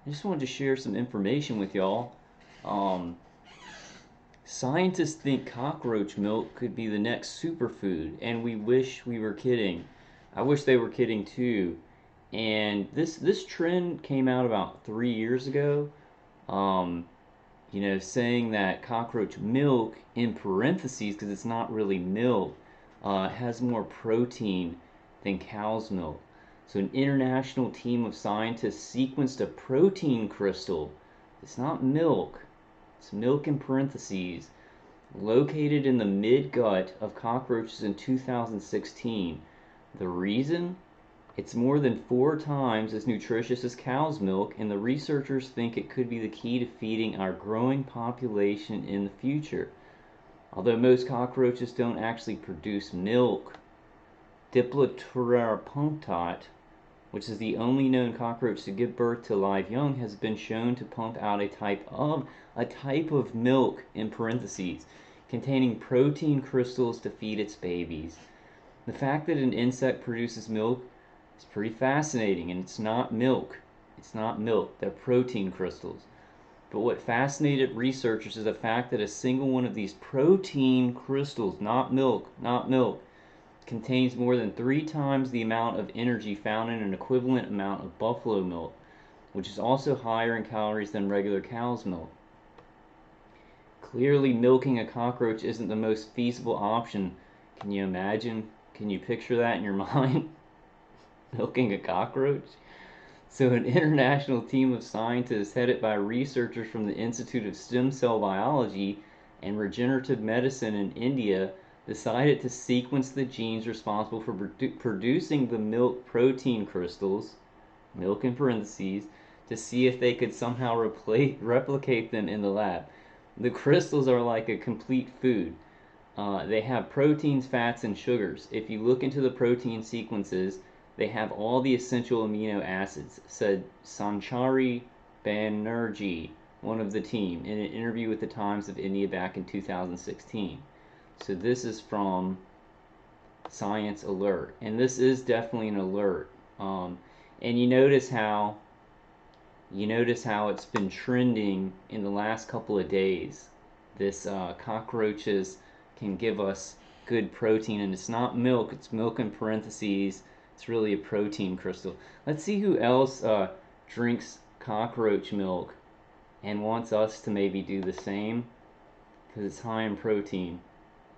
I just wanted to share some information with y'all. Um, Scientists think cockroach milk could be the next superfood, and we wish we were kidding. I wish they were kidding too. And this trend came out about 3 years ago. Um, saying that cockroach milk, in parentheses, because it's not really milk, has more protein than cow's milk. So, an international team of scientists sequenced a protein crystal. It's not milk, it's milk in parentheses, located in the midgut of cockroaches in 2016. The reason? It's more than 4 times as nutritious as cow's milk, and the researchers think it could be the key to feeding our growing population in the future. Although most cockroaches don't actually produce milk, Diplotura punctat, which is the only known cockroach to give birth to live young, has been shown to pump out a type of milk in parentheses containing protein crystals to feed its babies. The fact that an insect produces milk is pretty fascinating, and it's not milk. It's not milk. They're protein crystals. But what fascinated researchers is the fact that a single one of these protein crystals, not milk, contains more than 3 times the amount of energy found in an equivalent amount of buffalo milk, which is also higher in calories than regular cow's milk. Clearly, milking a cockroach isn't the most feasible option. Can you imagine? Can you picture that in your mind? Milking a cockroach? So, an international team of scientists headed by researchers from the Institute of Stem Cell Biology and Regenerative Medicine in India decided to sequence the genes responsible for producing the milk protein crystals, milk in parentheses, to see if they could somehow replicate them in the lab. The crystals are like a complete food. They have proteins, fats, and sugars. If you look into the protein sequences, they have all the essential amino acids, said Sanchari Banerjee, one of the team, in an interview with the Times of India back in 2016. So this is from Science Alert, and this is definitely an alert. And you notice how it's been trending in the last couple of days. This cockroaches can give us good protein, and it's not milk. It's milk in parentheses. It's really a protein crystal. Let's see who else drinks cockroach milk and wants us to maybe do the same, because it's high in protein.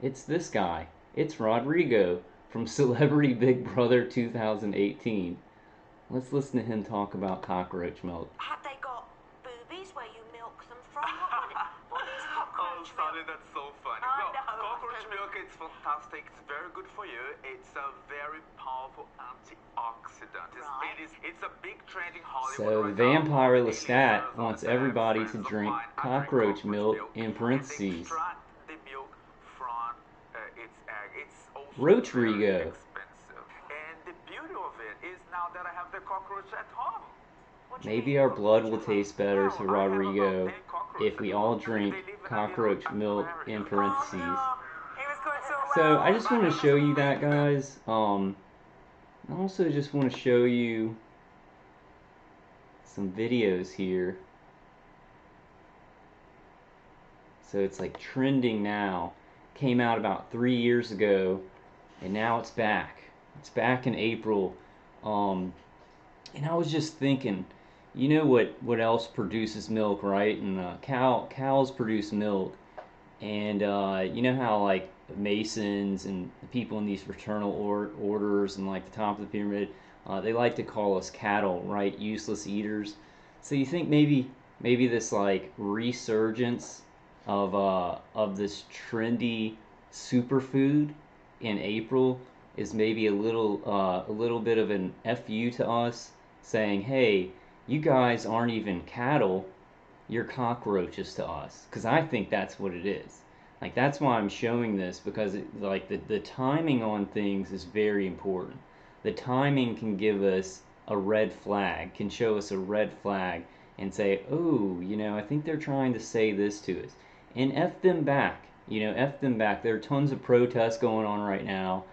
It's this guy. It's Rodrigo from Celebrity Big Brother 2018. Let's listen to him talk about cockroach milk. Have they got boobies where you milk them from? What is Oh, cockroach Sally, milk? that's so funny. I Well, know. cockroach milk is fantastic. It's very good for you. It's a very powerful antioxidant. Right. It's a big trend in Hollywood So the right now. vampire Daily Lestat stars wants also everybody have to friends of drink mine. I drink cockroach milk in and they parentheses. extract the milk from its egg. It's also Rodrigo. very expensive. And the beauty of it is now that I have the cockroach at home. What do you Maybe mean? our blood will taste better to Well, I have about Rodrigo 10 cockroaches if we at all home. drink They live in a little cockroach milk in aquarium. parentheses. Oh, no. He was going so well. So I just want to show you that, guys. I also just want to show you some videos here. So it's like trending now. Came out about 3 years ago, and now it's back. It's back in April. And I was just thinking, you know what else produces milk, right? And cows produce milk, and you know how like Masons and the people in these fraternal orders and like the top of the pyramid, they like to call us cattle, right? Useless eaters. So you think maybe this like resurgence of this trendy superfood in April is maybe a little bit of an fu to us, saying, hey, you guys aren't even cattle, you're cockroaches to us. Because I think that's what it is. Like, that's why I'm showing this, because the timing on things is very important. The timing can give us a red flag, can show us a red flag and say, oh, I think they're trying to say this to us. And F them back. F them back. There are tons of protests going on right now.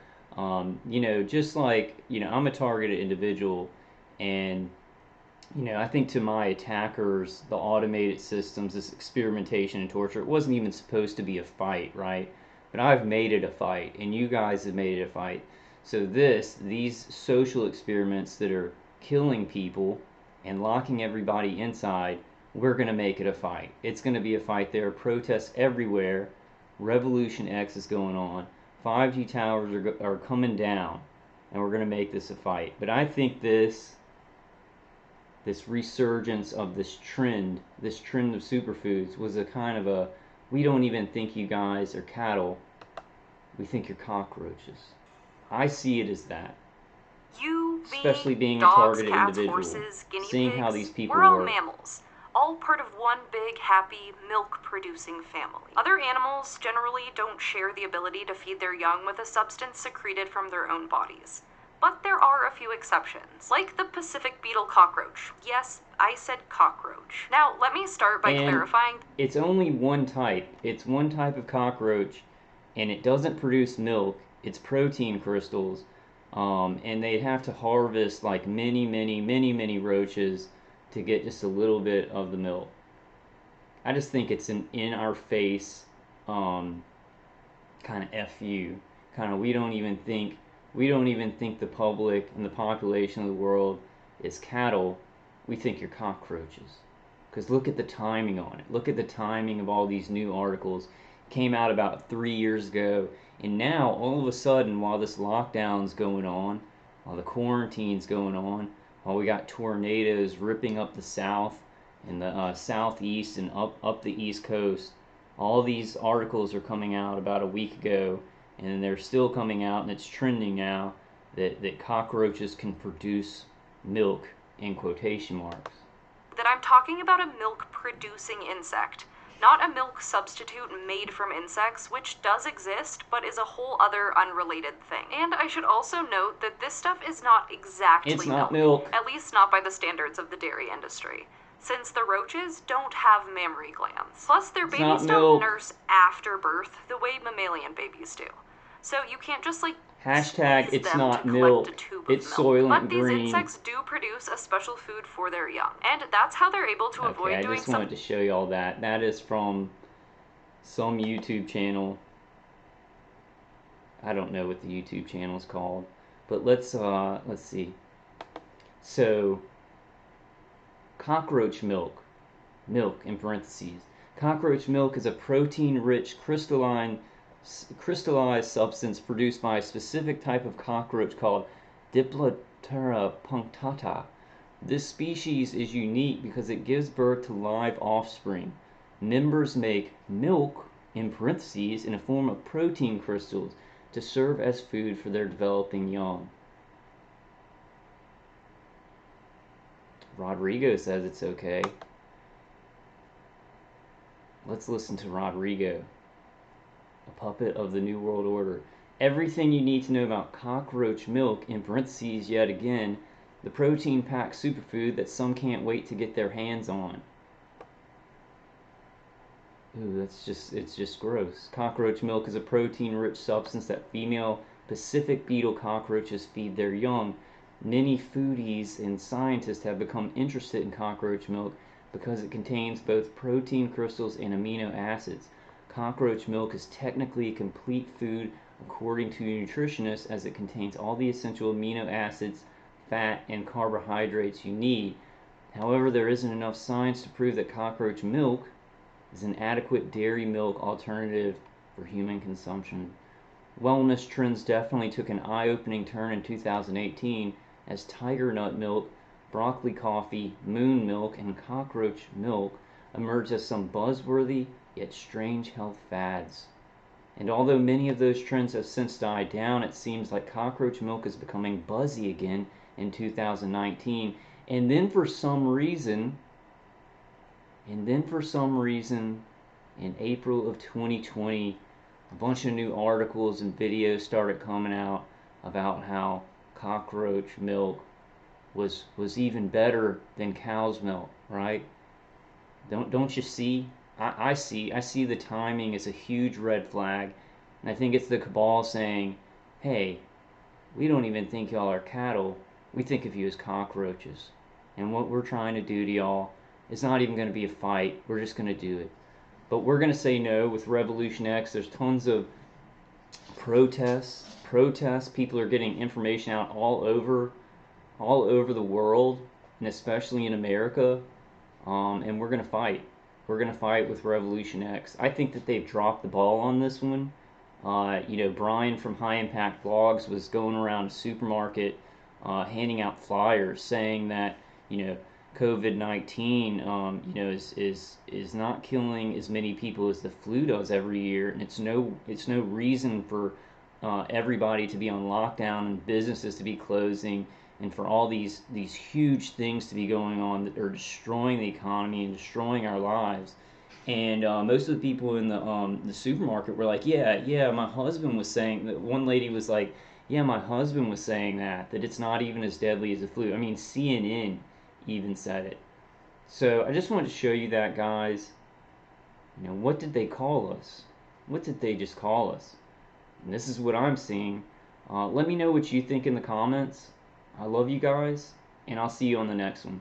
Just like, I'm a targeted individual, and I think to my attackers, the automated systems, this experimentation and torture, it wasn't even supposed to be a fight, right? But I've made it a fight, and you guys have made it a fight. So these social experiments that are killing people and locking everybody inside, we're going to make it a fight. It's going to be a fight. There are protests everywhere. Revolution X is going on. 5G towers are coming down, and we're going to make this a fight. But I think this resurgence of this trend of superfoods was a kind of a, we don't even think you guys are cattle, we think you're cockroaches. I see it as that, especially being a dogs, targeted cats, individual, horses, guinea seeing pigs, how these people we're all work. mammals, all part of one big, happy, milk-producing family. Other animals generally don't share the ability to feed their young with a substance secreted from their own bodies. But there are a few exceptions, like the Pacific beetle cockroach. Yes, I said cockroach. Now, let me start by clarifying. It's only one type. It's one type of cockroach, and it doesn't produce milk. It's protein crystals, and they'd have to harvest like many roaches to get just a little bit of the milk. I just think it's an in-our-face kind of FU. Kind of we don't even think the public and the population of the world is cattle. We think you're cockroaches. Because look at the timing on it. Look at the timing of all these new articles. Came out about 3 years ago, and now all of a sudden, while this lockdown's going on, while the quarantine's going on, while we got tornadoes ripping up the south and the southeast and up the east coast, all these articles are coming out about a week ago, and they're still coming out, and it's trending now that cockroaches can produce milk in quotation marks. That I'm talking about a milk-producing insect, not a milk substitute made from insects, which does exist, but is a whole other unrelated thing. And I should also note that this stuff is not exactly It's not milk. At least not by the standards of the dairy industry, since the roaches don't have mammary glands. Plus, their babies don't nurse after birth the way mammalian babies do. So you can't just Hashtag it's not milk, it's Soylent But Green. these insects do produce a special food for their young, and that's how they're able to avoid doing I just wanted to show you all that. That is from some YouTube channel. I don't know what the YouTube channel is called, but let's see. So, cockroach milk in parentheses. Cockroach milk is a protein-rich crystallized substance produced by a specific type of cockroach called Diploptera punctata. This species is unique because it gives birth to live offspring. Members make milk, in parentheses, in a form of protein crystals to serve as food for their developing young. Rodrigo says it's okay. Let's listen to Rodrigo, a puppet of the New World Order. Everything you need to know about cockroach milk, in parentheses yet again, the protein-packed superfood that some can't wait to get their hands on. Ooh, it's just gross. Cockroach milk is a protein-rich substance that female Pacific beetle cockroaches feed their young. Many foodies and scientists have become interested in cockroach milk because it contains both protein crystals and amino acids. Cockroach milk is technically a complete food according to nutritionists, as it contains all the essential amino acids, fat, and carbohydrates you need. However, there isn't enough science to prove that cockroach milk is an adequate dairy milk alternative for human consumption. Wellness trends definitely took an eye-opening turn in 2018 as tiger nut milk, broccoli coffee, moon milk, and cockroach milk emerged as some buzzworthy yet strange health fads. And although many of those trends have since died down, it seems like cockroach milk is becoming buzzy again in 2019. And then for some reason, in April of 2020, a bunch of new articles and videos started coming out about how cockroach milk was even better than cow's milk, right? Don't you see? I see the timing as a huge red flag, and I think it's the Cabal saying, hey, we don't even think y'all are cattle, we think of you as cockroaches. And what we're trying to do to y'all is not even going to be a fight. We're just going to do it. But we're going to say no with Revolution X. There's tons of protests. People are getting information out all over the world, and especially in America. And we're going to fight. We're going to fight with Revolution X. I think that they've dropped the ball on this one. Brian from High Impact Blogs was going around a supermarket handing out flyers saying that, COVID-19, is not killing as many people as the flu does every year, and it's no reason for everybody to be on lockdown and businesses to be closing, and for all these huge things to be going on that are destroying the economy and destroying our lives. And most of the people in the supermarket were like, yeah, my husband was saying that. One lady was like, yeah, my husband was saying that it's not even as deadly as the flu. I mean, CNN even said it. So I just wanted to show you that, guys. What did they call us? What did they just call us? And this is what I'm seeing. Let me know what you think in the comments. I love you guys, and I'll see you on the next one.